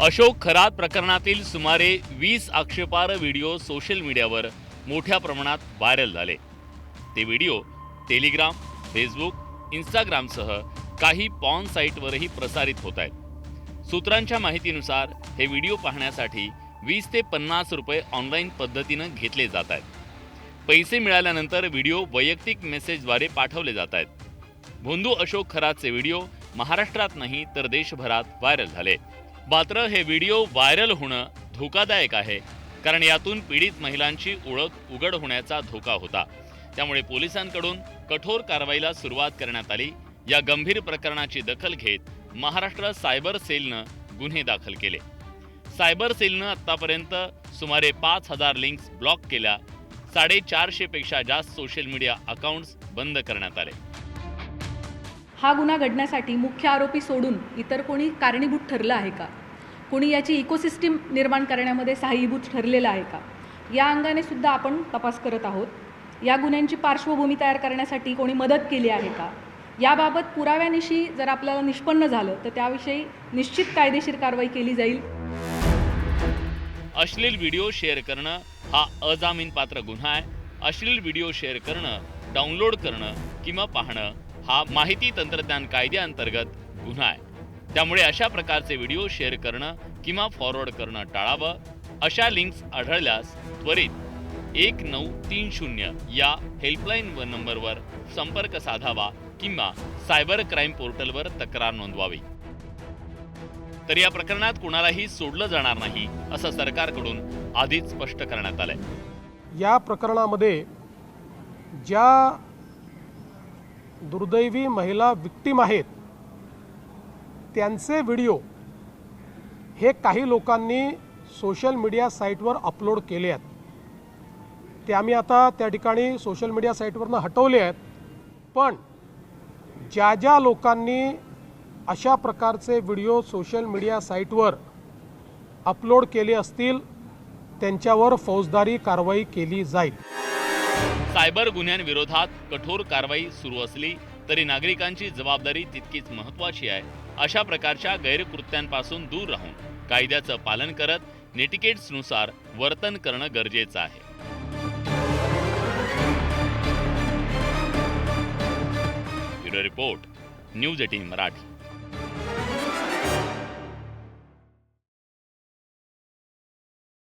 अशोक खरात प्रकरणातील सुमारे 20 आक्षेपार्ह व्हिडिओ सोशल मीडियावर मोठ्या प्रमाणात व्हायरल झाले। ते व्हिडिओ टेलिग्राम, फेसबुक, इंस्टाग्रामसह काही पॉर्न साईटवरही प्रसारित होत आहेत। सूत्रांच्या माहितीनुसार हे व्हिडिओ पाहण्यासाठी 20 ते 50 रुपये ऑनलाईन पद्धतीनं घेतले जात आहेत। पैसे मिळाल्यानंतर व्हिडिओ वैयक्तिक मेसेजद्वारे पाठवले जात आहेत। भोंदू अशोक खरातचे व्हिडिओ महाराष्ट्रात नाही तर देशभरात व्हायरल झाले। मात्र हे व्हिडिओ व्हायरल होणं धोकादायक आहे, कारण यातून पीडित महिलांची ओळख उघड होण्याचा धोका होता। त्यामुळे पोलिसांकडून कठोर कारवाईला सुरुवात करण्यात आली। या गंभीर प्रकरणाची दखल घेत महाराष्ट्र सायबर सेलनं गुन्हे दाखल केले। सायबर सेलनं आतापर्यंत सुमारे 5000 लिंक्स ब्लॉक केल्या। 450 पेक्षा जास्त सोशल मीडिया अकाउंट्स बंद करण्यात आले। हा गुन्हा घडण्यासाठी मुख्य आरोपी सोडून इतर कोणी कारणीभूत ठरलं आहे का? कोणी याची इकोसिस्टीम निर्माण करण्यामध्ये सहाय्यभूत ठरलेलं आहे का? या अंगाने सुद्धा आपण तपास करत आहोत। या गुन्ह्यांची पार्श्वभूमी तयार करण्यासाठी कोणी मदत केली आहे का? याबाबत पुराव्यानिशी जर आपल्याला निष्पन्न झालं तर त्याविषयी निश्चित कायदेशीर कारवाई केली जाईल। अश्लील व्हिडिओ शेअर करणं हा अजामीनपात्र गुन्हा आहे। अश्लील व्हिडिओ शेअर करणं, डाउनलोड करणं किंवा पाहणं हा माहिती तंत्रज्ञान कायद्याअंतर्गत गुन्हा आहे। त्यामुळे अशा प्रकारचे व्हिडिओ शेअर करणं किंवा फॉरवर्ड करणं टाळावं। अशा लिंक्स आढळल्यास त्वरित 1930 या हेल्पलाईन नंबरवर संपर्क साधावा किंवा सायबर क्राईम पोर्टलवर तक्रार नोंदवावी। तर या प्रकरणात कुणालाही सोडलं जाणार नाही असं सरकारकडून आधीच स्पष्ट करण्यात आलंय। या प्रकरणामध्ये ज्या दुर्दैवी महिला विक्टीम आहेत त्यांचे व्हिडिओ हे काही लोकांनी सोशल मीडिया साईटवर अपलोड केले आहेत। ते आम्ही आता त्या ठिकाणी सोशल मीडिया साईटवरनं हटवले आहेत। पण ज्या ज्या लोकांनी अशा प्रकारचे व्हिडिओ सोशल मीडिया साईटवर अपलोड केले असतील त्यांच्यावर फौजदारी कारवाई केली जाईल। सायबर गुन्ह्यांविरोधात कठोर कारवाई सुरू असली तरी नागरिकांची जबाबदारी तितकीच महत्त्वाची आहे। अशा प्रकारच्या गैरकृत्यांपासून दूर राहून कायद्याचं पालन करत नेटिकेट्सनुसार वर्तन करणं गरजेचं आहे। Bureau report, news 18 Marathi.